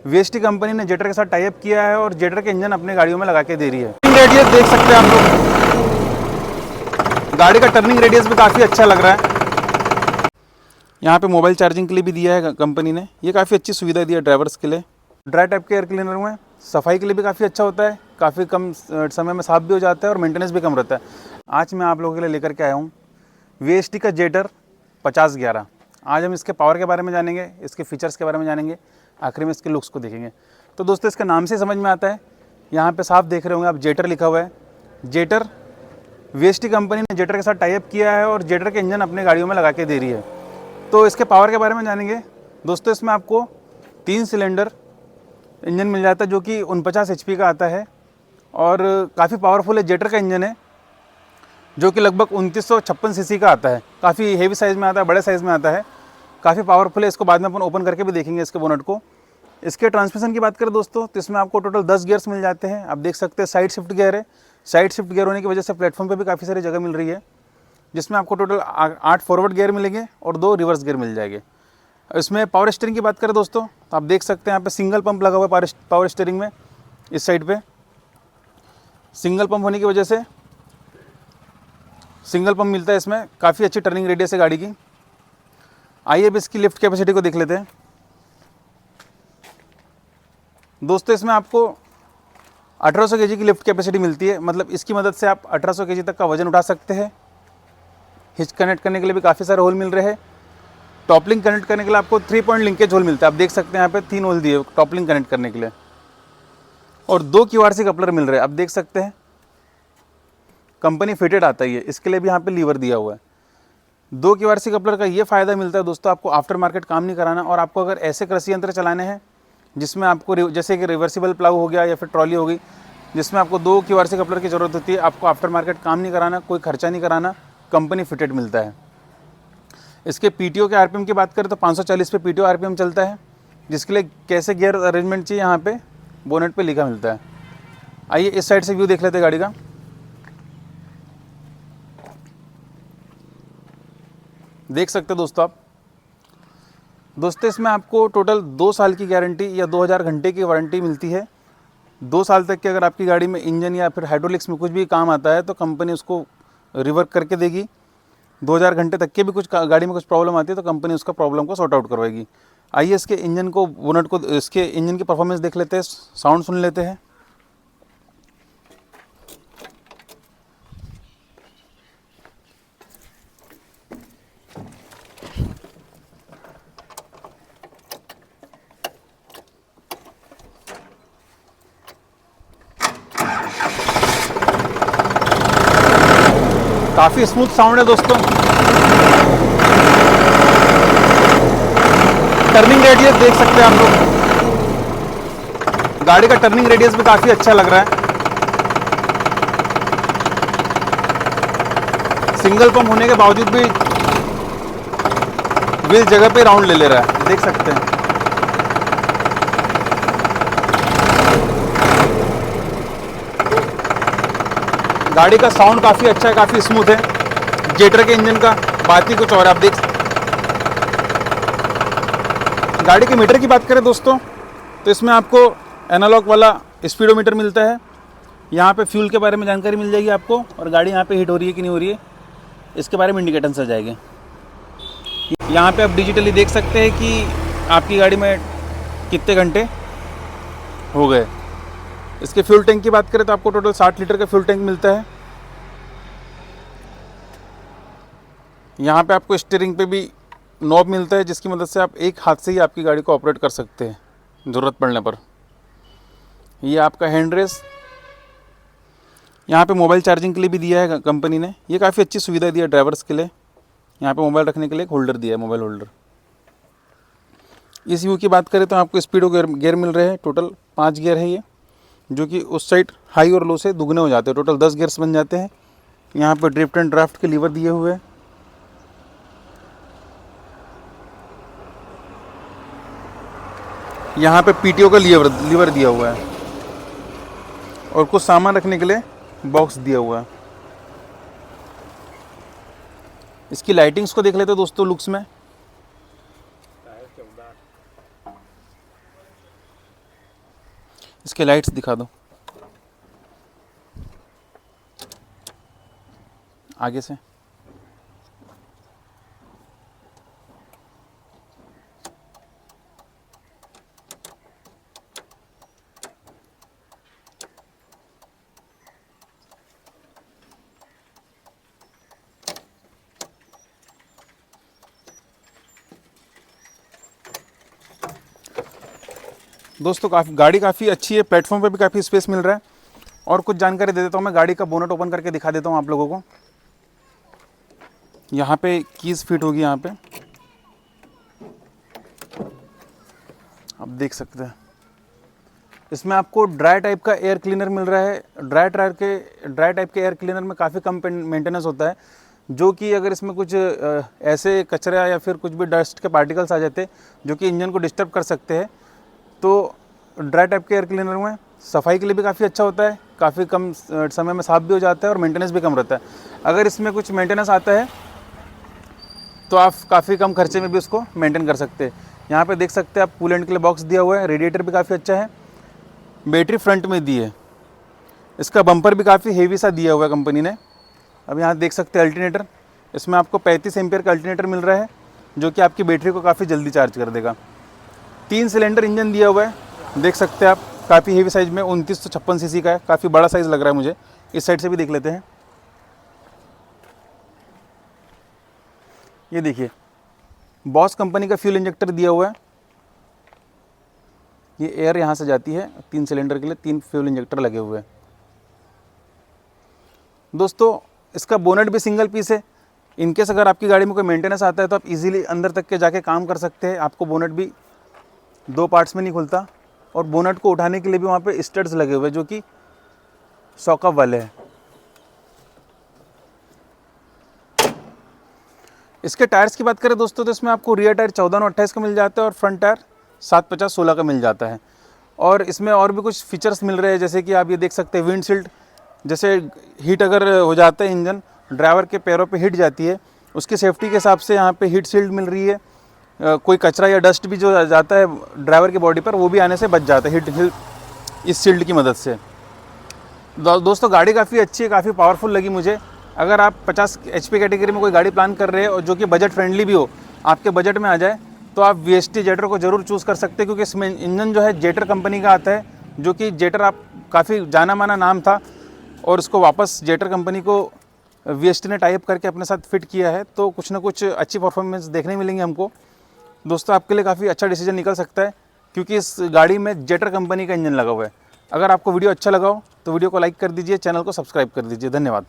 VST company ने jetter के साथ टाई अप किया है और जेटर के इंजन अपनी गाड़ियों में लगा के दे रही है। रेडियस देख सकते हैं आप लोग, गाड़ी का टर्निंग रेडियस भी काफ़ी अच्छा लग रहा है। यहाँ पे मोबाइल चार्जिंग के लिए भी दिया है कंपनी ने, ये काफ़ी अच्छी सुविधा दी है ड्राइवर्स के लिए। ड्राई टाइप के एयर क्लीनर में सफाई के लिए भी काफ़ी अच्छा होता है, काफ़ी कम समय में साफ भी हो जाता है और मेंटेनेंस भी कम रहता है। आज मैं आप लोगों के लिए लेकर के आया हूँ वीएसटी का जेटर 5011। आज हम इसके पावर के बारे में जानेंगे, इसके फीचर्स के बारे में जानेंगे, आखिर में इसके लुक्स को देखेंगे। तो दोस्तों इसका नाम से समझ में आता है, यहाँ पे साफ देख रहे होंगे आप जेटर लिखा हुआ है। जेटर वीएसटी कंपनी ने जेटर के साथ टाई अप किया है और जेटर के इंजन अपनी गाड़ियों में लगा के दे रही है। तो इसके पावर के बारे में जानेंगे। दोस्तों इसमें आपको 3 सिलेंडर इंजन मिल जाता है जो कि 49 HP का आता है और काफ़ी पावरफुल है। जेटर का इंजन है जो कि लगभग 2956 सीसी का आता है, काफ़ी हेवी साइज़ में आता है, बड़े साइज़ में आता है, काफ़ी पावरफुल है। इसको बाद में अपन ओपन करके भी देखेंगे इसके बोनट को। इसके ट्रांसमिशन की बात करें दोस्तों तो इसमें आपको टोटल 10 गियर्स मिल जाते हैं। आप देख सकते हैं साइड शिफ्ट गियर है। साइड शिफ्ट गियर होने की वजह से प्लेटफॉर्म पे भी काफ़ी सारी जगह मिल रही है, जिसमें आपको टोटल 8 फॉरवर्ड गियर मिलेंगे और 2 रिवर्स गियर मिल जाएंगे। इसमें पावर स्टीयरिंग की बात करें दोस्तों तो आप देख सकते हैं यहाँ पे सिंगल पंप लगा हुआ है पावर स्टीयरिंग में। इस साइड पे सिंगल पंप होने की वजह से सिंगल पंप मिलता है इसमें, काफ़ी अच्छी टर्निंग रेडियस है गाड़ी की। आइए अब इसकी लिफ्ट कैपेसिटी को देख लेते हैं। दोस्तों इसमें आपको 1800 kg की लिफ्ट कैपेसिटी मिलती है, मतलब इसकी मदद से आप 1800 kg तक का वजन उठा सकते हैं। हिच कनेक्ट करने के लिए भी काफ़ी सारे होल मिल रहे हैं। टॉप लिंक कनेक्ट करने के लिए आपको 3 पॉइंट लिंकेज होल मिलता है। आप देख सकते हैं यहाँ पे 3 होल दिए टॉप लिंक कनेक्ट करने के लिए और 2 QRC कपलर मिल रहे हैं। आप देख सकते हैं कंपनी फिटेड आता है ये, इसके लिए भी यहाँ पे लीवर दिया हुआ है। 2 QRC कपलर का ये फ़ायदा मिलता है दोस्तों, आपको आफ्टर मार्केट काम नहीं कराना और आपको अगर ऐसे कृषि यंत्र चलाने हैं जिसमें आपको जैसे कि रिवर्सिबल प्लाऊ हो गया या फिर ट्रॉली हो गई, जिसमें आपको 2 QRC कपलर की ज़रूरत होती है, आपको आफ्टर मार्केट काम नहीं कराना, कोई खर्चा नहीं कराना, कंपनी फिटेड मिलता है। इसके PTO के RPM की बात करें तो 540 पे PTO RPM चलता है, जिसके लिए कैसे गियर अरेंजमेंट चाहिए यहाँ पे बोनेट पे लिखा मिलता है। आइए इस साइड से व्यू देख लेते हैं गाड़ी का। देख सकते हैं दोस्तों आप। दोस्तों इसमें आपको टोटल 2 साल की गारंटी या 2000 घंटे की वारंटी मिलती है। 2 साल तक की अगर आपकी गाड़ी में इंजन या फिर हाइड्रोलिक्स में कुछ भी काम आता है तो कंपनी उसको रिवर्क करके देगी। 2000 घंटे तक के भी कुछ गाड़ी में कुछ प्रॉब्लम आती है तो कंपनी उसका प्रॉब्लम को सॉर्ट आउट करवाएगी। आइए इसके इंजन को बोनट को इसके इंजन की परफॉर्मेंस देख लेते हैं, साउंड सुन लेते हैं। काफ़ी स्मूथ साउंड है दोस्तों। टर्निंग रेडियस देख सकते हैं आप लोग, गाड़ी का टर्निंग रेडियस भी काफ़ी अच्छा लग रहा है। सिंगल पंप होने के बावजूद भी व्हील जगह पे राउंड ले रहा है, देख सकते हैं। गाड़ी का साउंड काफ़ी अच्छा है, काफ़ी स्मूथ है। जेटर के इंजन का बात ही कुछ और। आप देख गाड़ी के मीटर की बात करें दोस्तों तो इसमें आपको एनालॉग वाला स्पीडोमीटर मिलता है। यहाँ पे फ्यूल के बारे में जानकारी मिल जाएगी आपको और गाड़ी यहाँ पे हीट हो रही है कि नहीं हो रही है इसके बारे में इंडिकेटर्स आ जाएंगे। यहाँ पे आप डिजिटली देख सकते हैं कि आपकी गाड़ी में कितने घंटे हो गए। इसके फ्यूल टैंक की बात करें तो आपको टोटल 60 लीटर का फ्यूल टैंक मिलता है। यहाँ पे आपको स्टीयरिंग पे भी नॉब मिलता है जिसकी मदद से आप एक हाथ से ही आपकी गाड़ी को ऑपरेट कर सकते हैं ज़रूरत पड़ने पर। ये आपका हैंड रेस। यहाँ पे मोबाइल चार्जिंग के लिए भी दिया है कंपनी ने, ये काफ़ी अच्छी सुविधा दी है ड्राइवर्स के लिए। यहाँ पे मोबाइल रखने के लिए एक होल्डर दिया है, मोबाइल होल्डर। इस व्यू की बात करें तो आपको स्पीडो गियर मिल रहे हैं। टोटल 5 गियर है ये, जो कि उस साइड हाई और लो से दुगने हो जाते हैं। टोटल 10 गियर्स बन जाते हैं। यहाँ पे ड्रिफ्ट एंड ड्राफ्ट के लीवर दिए हुए हैं। यहाँ पे PTO का लीवर दिया हुआ है और कुछ सामान रखने के लिए बॉक्स दिया हुआ है। इसकी लाइटिंग्स को देख लेते हैं दोस्तों लुक्स में। इसके लाइट्स दिखा दो आगे से। दोस्तों गाड़ी काफ़ी अच्छी है, प्लेटफॉर्म पे भी काफ़ी स्पेस मिल रहा है। और कुछ जानकारी दे देता हूँ मैं, गाड़ी का बोनट ओपन करके दिखा देता हूँ आप लोगों को। यहाँ पे कीज़ फिट होगी, यहाँ पे आप देख सकते हैं। इसमें आपको ड्राई टाइप का एयर क्लीनर मिल रहा है। ड्राई टाइप के एयर क्लीनर में काफ़ी कम मेंटेनेंस होता है, जो कि अगर इसमें कुछ ऐसे कचरा या फिर कुछ भी डस्ट के पार्टिकल्स आ जाते जो कि इंजन को डिस्टर्ब कर सकते हैं, तो ड्राई टाइप के एयर क्लीनर में सफाई के लिए भी काफ़ी अच्छा होता है, काफ़ी कम समय में साफ़ भी हो जाता है और मेंटेनेंस भी कम रहता है। अगर इसमें कुछ मेंटेनेंस आता है तो आप काफ़ी कम खर्चे में भी उसको मेंटेन कर सकते हैं। यहाँ पे देख सकते हैं आप, कूलेंट के लिए बॉक्स दिया हुआ है, रेडिएटर भी काफ़ी अच्छा है, बैटरी फ्रंट में दी है, इसका बम्पर भी काफ़ी हेवी सा दिया हुआ है कंपनी ने। अब यहाँ देख सकते हैं अल्टरनेटर, इसमें आपको 35 एम्पियर का अल्टरनेटर मिल रहा है, जो कि आपकी बैटरी को काफ़ी जल्दी चार्ज कर देगा। 3 सिलेंडर इंजन दिया हुआ है, देख सकते हैं आप, काफ़ी हेवी साइज़ में 2956 सीसी का है, काफ़ी बड़ा साइज़ लग रहा है मुझे। इस साइड से भी देख लेते हैं। ये देखिए, बॉस कंपनी का फ्यूल इंजेक्टर दिया हुआ है, ये एयर यहाँ से जाती है। 3 सिलेंडर के लिए 3 फ्यूल इंजेक्टर लगे हुए हैं। दोस्तों इसका बोनट भी सिंगल पीस है। इनकेस अगर आपकी गाड़ी में कोई मेंटेनेंस आता है तो आप इजीली अंदर तक के जाके काम कर सकते हैं। आपको बोनट भी 2 पार्ट्स में नहीं खुलता, और बोनट को उठाने के लिए भी वहाँ पे स्टड्स लगे हुए हैं, जो कि सॉकअप वाले हैं। इसके टायर्स की बात करें दोस्तों, तो इसमें आपको रियर टायर 14/28 का मिल जाता है और फ्रंट टायर 750/16 का मिल जाता है। और इसमें और भी कुछ फीचर्स मिल रहे हैं, जैसे कि आप ये देख सकते हैं विंडशील्ड, जैसे हीट अगर हो जाता है, इंजन ड्राइवर के पैरों पे हिट जाती है, उसकी सेफ्टी के हिसाब से यहाँ पे हीट शील्ड मिल रही है। कोई कचरा या डस्ट भी जो जाता है ड्राइवर की बॉडी पर, वो भी आने से बच जाता है हीट इस शील्ड की मदद से। दोस्तों गाड़ी काफ़ी अच्छी है, काफ़ी पावरफुल लगी मुझे। अगर आप 50 HP कैटेगरी में कोई गाड़ी प्लान कर रहे हैं और जो कि बजट फ्रेंडली भी हो, आपके बजट में आ जाए, तो आप VST जेटर को ज़रूर चूज़ कर सकते हैं, क्योंकि इसमें इंजन जो है जेटर कंपनी का आता है, जो कि जेटर आप काफ़ी जाना माना नाम था, और उसको वापस जेटर कंपनी को VST ने टाइप करके अपने साथ फिट किया है। तो कुछ ना कुछ अच्छी परफॉर्मेंस देखने मिलेंगी हमको। दोस्तों आपके लिए काफ़ी अच्छा डिसीजन निकल सकता है, क्योंकि इस गाड़ी में जेटर कंपनी का इंजन लगा हुआ है। अगर आपको वीडियो अच्छा लगा हो तो वीडियो को लाइक कर दीजिए, चैनल को सब्सक्राइब कर दीजिए। धन्यवाद।